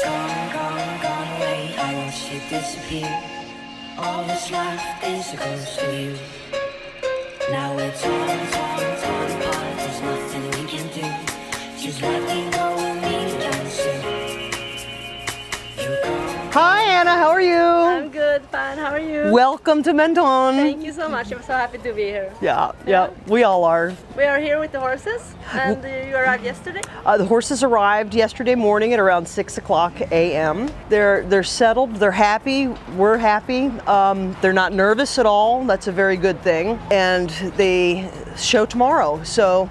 gone, gone, gone away. I watched it disappear. All that's left is a ghost of you. Now we're torn, torn, torn apart. There's nothing we can do. Just let me go and me again soon. Hi Anna, how are you? I'm good, fine. How are you? Welcome to Menton. Thank you so much. I'm so happy to be here. Yeah, we all are. We are here with the horses, and you arrived yesterday? The horses arrived yesterday morning at around 6 o'clock a.m. They're settled, they're happy, we're happy. They're not nervous at all. That's a very good thing. And they show tomorrow. So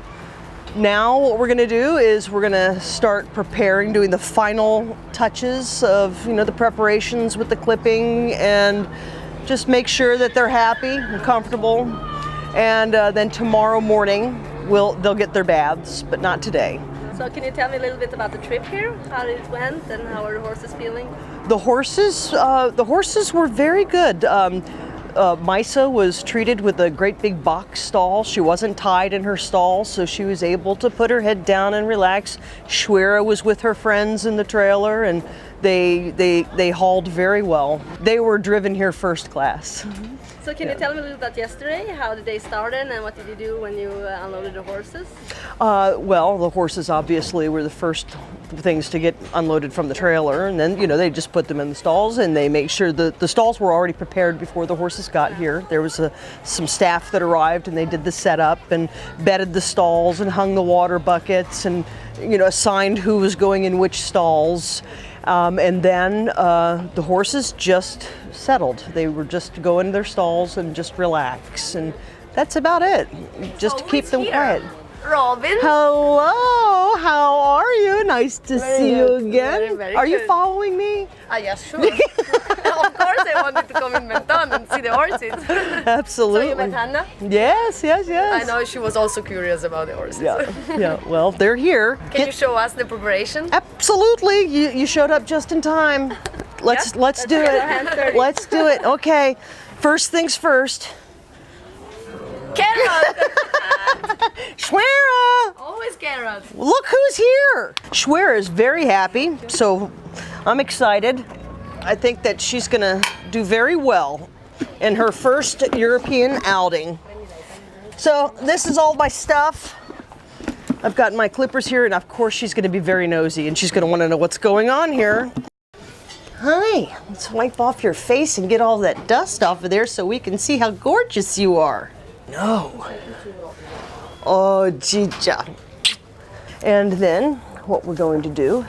now what we're going to do is we're going to start preparing, doing the final touches of, the preparations with the clipping, and just make sure that they're happy and comfortable. And then tomorrow morning they'll get their baths, but not today. So can you tell me a little bit about the trip here? How it went and how are the horses feeling? The horses were very good. Maysah was treated with a great big box stall. She wasn't tied in her stall, so she was able to put her head down and relax. Sweira was with her friends in the trailer, and they hauled very well. They were driven here first class. Mm-hmm. So can you tell me a little about yesterday? How did they start in, and what did you do when you unloaded the horses? Well, the horses obviously were the first things to get unloaded from the trailer, and then they just put them in the stalls, and they make sure that the stalls were already prepared before the horses got here. There was some staff that arrived, and they did the setup and bedded the stalls and hung the water buckets and assigned who was going in which stalls. And then the horses just settled. They were just to go into their stalls and just relax, and that's about it. Just to keep them quiet. Robin. Hello, how are you? Nice to see you again. Very are you good. following me? Yes, sure. Of course I wanted to come in Menton and see the horses. Absolutely. So you met Hannah? Yes. I know she was also curious about the horses. Yeah. Well, they're here. Can you show us the preparation? Absolutely. You showed up just in time. Let's do it. Let's do it. Okay. First things first. Carrot! Sweira! Always carrot. Look who's here! Sweira is very happy, so I'm excited. I think that she's gonna do very well in her first European outing. So this is all my stuff. I've got my clippers here, and of course she's gonna be very nosy, and she's gonna wanna know what's going on here. Hi, let's wipe off your face and get all that dust off of there so we can see how gorgeous you are. No. Oh, Chicha. And then what we're going to do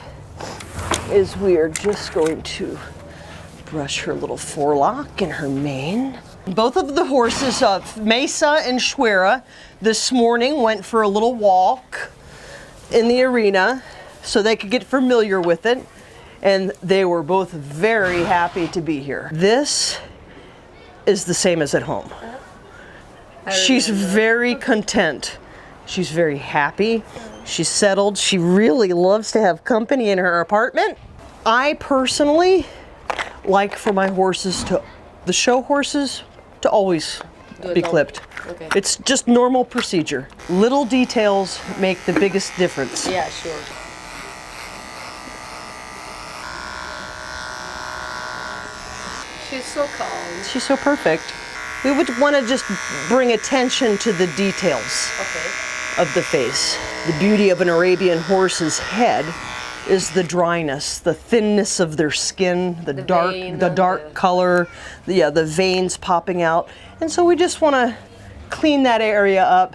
is we are just going to brush her little forelock and her mane. Both of the horses, Maysah and Sweira, this morning went for a little walk in the arena so they could get familiar with it. And they were both very happy to be here. This is the same as at home. She's very content. She's very happy. She's settled. She really loves to have company in her apartment. I personally like for my horses the show horses, to always be clipped. Okay. It's just normal procedure. Little details make the biggest difference. Yeah, sure. She's so calm. She's so perfect. We would want to just bring attention to the details of the face. The beauty of an Arabian horse's head is the dryness, the thinness of their skin, the dark color, the veins popping out. And so we just want to clean that area up.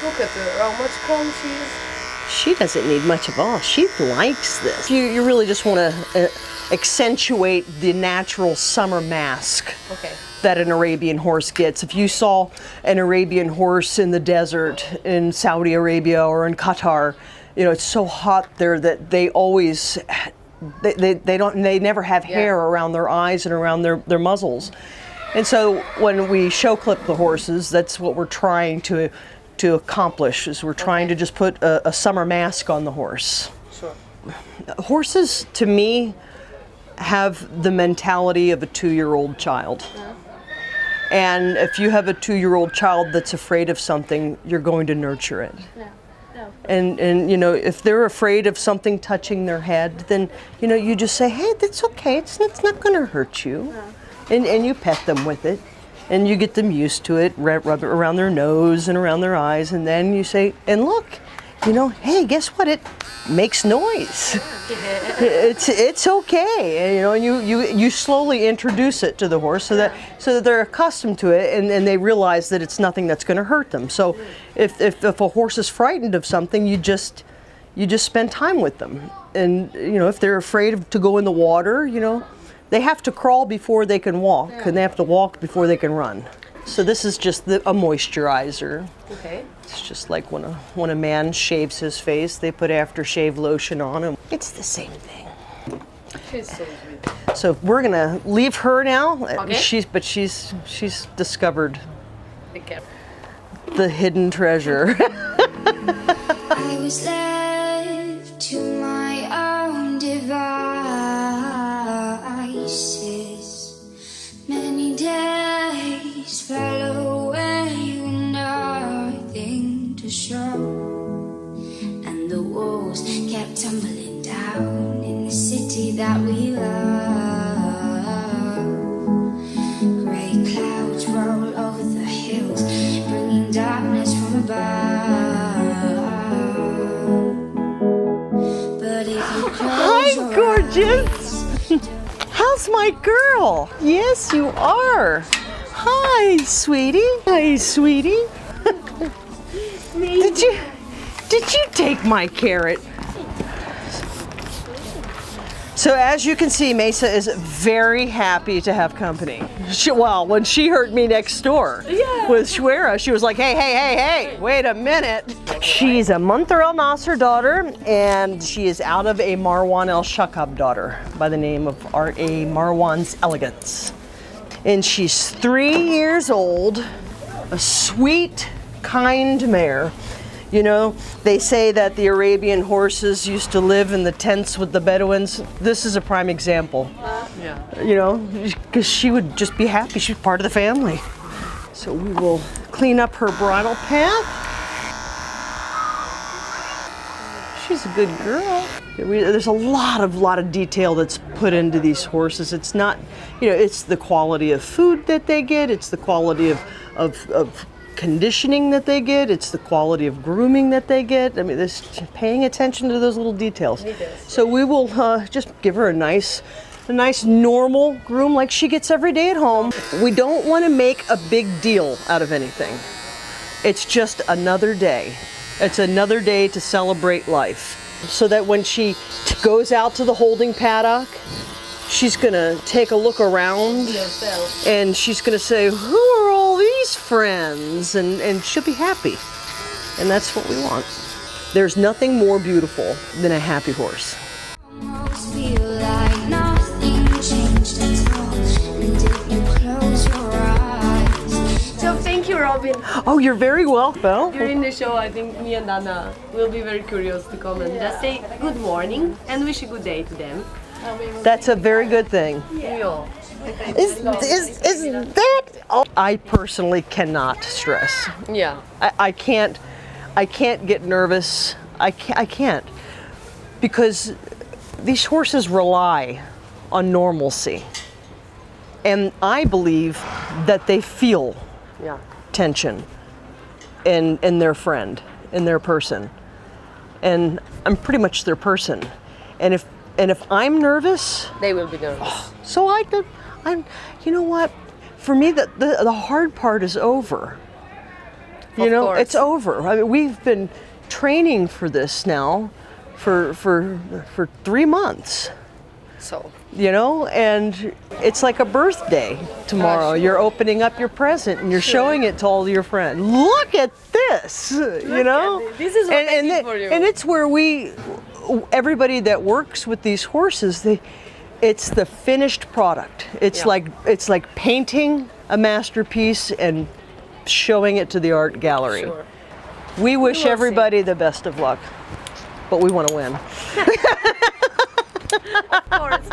Look at her, how much calm she is. She doesn't need much of all. She likes this. You really just want to accentuate the natural summer mask that an Arabian horse gets. If you saw an Arabian horse in the desert in Saudi Arabia or in Qatar, it's so hot there that they always they never have hair around their eyes and around their muzzles. And so when we show clip the horses, that's what we're trying to accomplish, is we're trying to just put a summer mask on the horse. Sure. Horses, to me, have the mentality of a 2-year-old child. And if you have a 2-year-old child that's afraid of something, you're going to nurture it. And you know, if they're afraid of something touching their head, then you know, you just say, hey, that's okay, it's not going to hurt you. And you pet them with it, and you get them used to it, rub it around their nose and around their eyes, and then you say, and look, you know, hey, guess what? It makes noise. It's okay, you know. And you slowly introduce it to the horse so that they're accustomed to it, and they realize that it's nothing that's going to hurt them. So if a horse is frightened of something, you just spend time with them. And you know, if they're afraid to go in the water, you know, they have to crawl before they can walk, and they have to walk before they can run. So this is just a moisturizer. Okay. It's just like when a man shaves his face, they put aftershave lotion on him. It's the same thing. She's so sweet. So we're gonna leave her now. Okay. She's discovered Be careful. the hidden treasure. I was left to my own devices. Many days fell away with nothing to show. And the walls kept tumbling down in the city that we love. Grey clouds roll over the hills, bringing darkness from above. But if you close your Gorgeous. How's my girl? Yes, you are. Hi, sweetie. Hi, sweetie. Did you take my carrot? So as you can see, Maysah is very happy to have company. When she heard me next door with Sweira, she was like, hey, wait a minute. She's a Menton Al Nasser daughter, and she is out of a Marwan El Shakab daughter by the name of A. Marwan's Elegance. And she's 3 years old, a sweet, kind mare. You know, they say that the Arabian horses used to live in the tents with the Bedouins. This is a prime example. You know, because she would just be happy. She's part of the family. So we will clean up her bridle path. She's a good girl. There's a lot of detail that's put into these horses. It's not, you know, it's the quality of food that they get. It's the quality of conditioning that they get. It's the quality of grooming that they get. I mean, there's paying attention to those little details. So we will just give her a nice normal groom like she gets every day at home. We don't want to make a big deal out of anything. It's just another day. It's another day to celebrate life. So that when she goes out to the holding paddock, she's gonna take a look around and she's gonna say, who are all these friends? And she'll be happy. And that's what we want. There's nothing more beautiful than a happy horse. almost feel like nothing changed at all. And if you close your eyes, So thank you, Robin. Oh, you're very welcome. During the show, I think me and Anna will be very curious to come and just say good morning and wish a good day to them. That's a very good thing. Yeah. Is that? Oh, I personally cannot stress. Yeah. I can't get nervous. I can't because these horses rely on normalcy, and I believe that they feel tension in their friend, in their person, and I'm pretty much their person. And if I'm nervous, They will be nervous. so I'm. You know what? For me, the hard part is over. You know, course. it's over. I mean, we've been training for this now for 3 months. So. You know, and it's like a birthday tomorrow. Sure. You're opening up your present and you're showing it to all your friends. Look at this, you know? at this. This is what I did for you. And it's where everybody that works with these horses, it's the finished product. It's like painting a masterpiece and showing it to the art gallery. Sure. We wish will everybody the best of luck, but we want to win. Of course.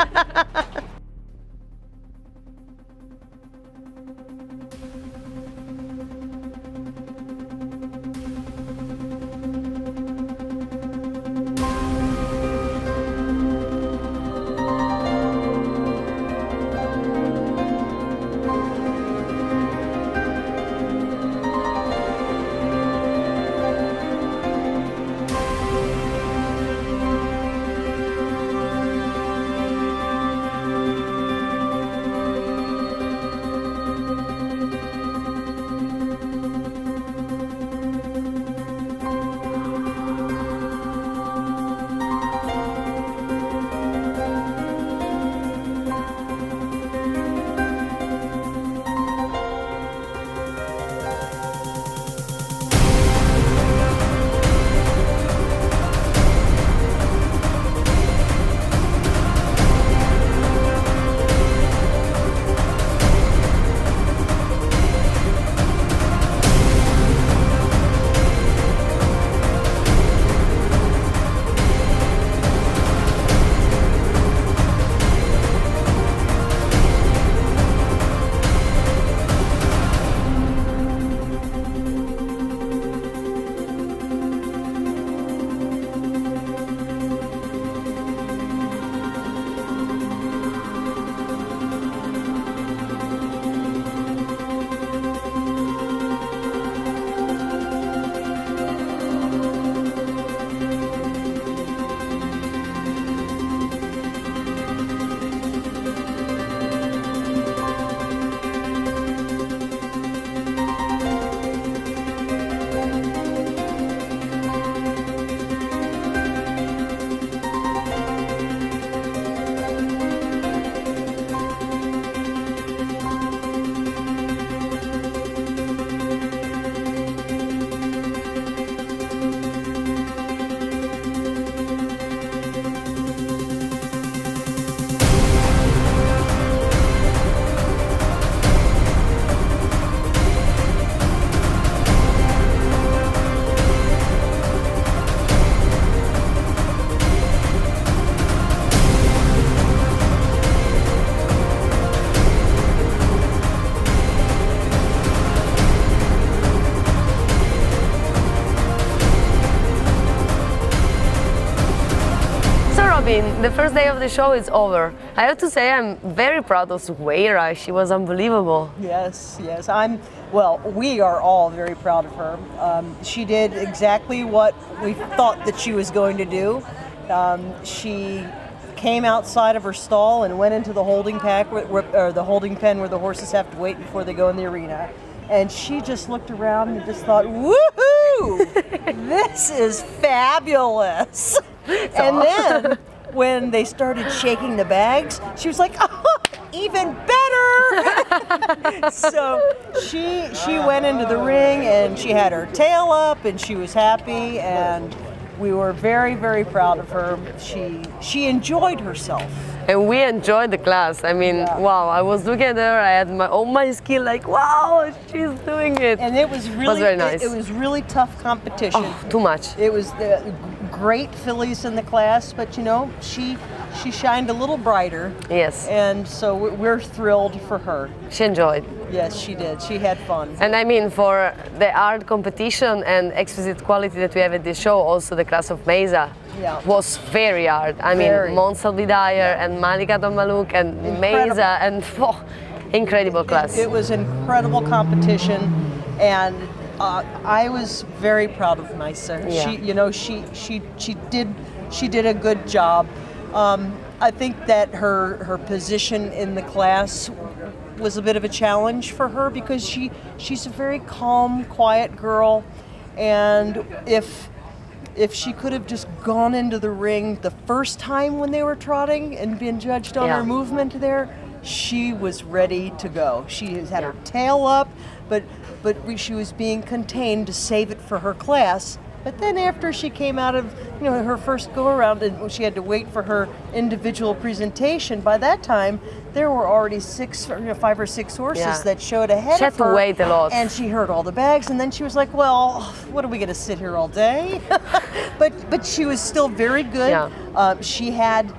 mean, the first day of the show is over. I have to say I'm very proud of Sweira. She was unbelievable. Yes, yes. Well, we are all very proud of her. She did exactly what we thought that she was going to do. She came outside of her stall and went into the holding pack, or the holding pen where the horses have to wait before they go in the arena. And she just looked around and just thought, woohoo, this is fabulous. And then when they started shaking the bags, she was like, oh, even better. So she went into the ring and she had her tail up and she was happy, and we were very, very proud of her. She enjoyed herself. And we enjoyed the class. I mean, wow, I was looking at her, I had my skill like, wow, she's doing it. And it was really very nice. It was really tough competition. Oh, too much. It was the great fillies in the class, but you know, she shined a little brighter. Yes. And so we're thrilled for her. She enjoyed. Yes, she did. She had fun. And I mean, for the art competition and exquisite quality that we have at this show, also the class of Maysah was very hard. I mean, Mons Albidayer and Malika Malouk and Maysah, and incredible class. It was incredible competition, and I was very proud of Maysah. Yeah. She did a good job. I think that her position in the class was a bit of a challenge for her because she's a very calm, quiet girl, and if she could have just gone into the ring the first time when they were trotting and been judged on her movement there, she was ready to go. She had her tail up, but she was being contained to save it for her class. But then after she came out of her first go around and she had to wait for her individual presentation, by that time there were already 5 or 6 horses that showed ahead of her. She had to wait a lot. And she heard all the bags, and then she was like, well, what are we going to sit here all day? but she was still very good. Yeah. She had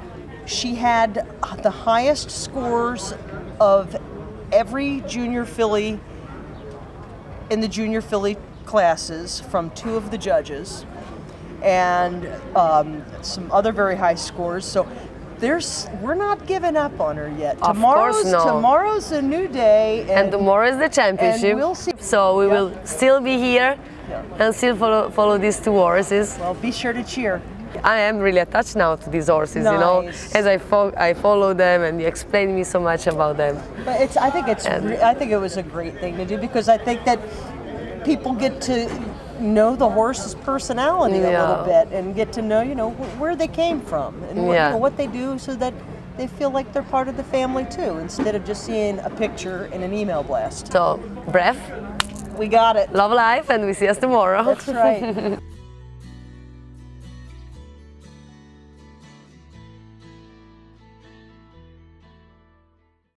the highest scores of every junior filly in the junior filly classes from 2 of the judges, and some other very high scores. So we're not giving up on her yet. Of course not. Tomorrow's a new day, and tomorrow is the championship. And we'll see. So we will still be here and still follow these 2 horses. Well, be sure to cheer. I am really attached now to these horses, nice. You know, as I follow them, and you explain me so much about them. But I think it was a great thing to do, because I think that people get to know the horse's personality a little bit and get to know, where they came from and what they do, so that they feel like they're part of the family too, instead of just seeing a picture in an email blast. So, breath. We got it. Love life, and we see us tomorrow. That's right.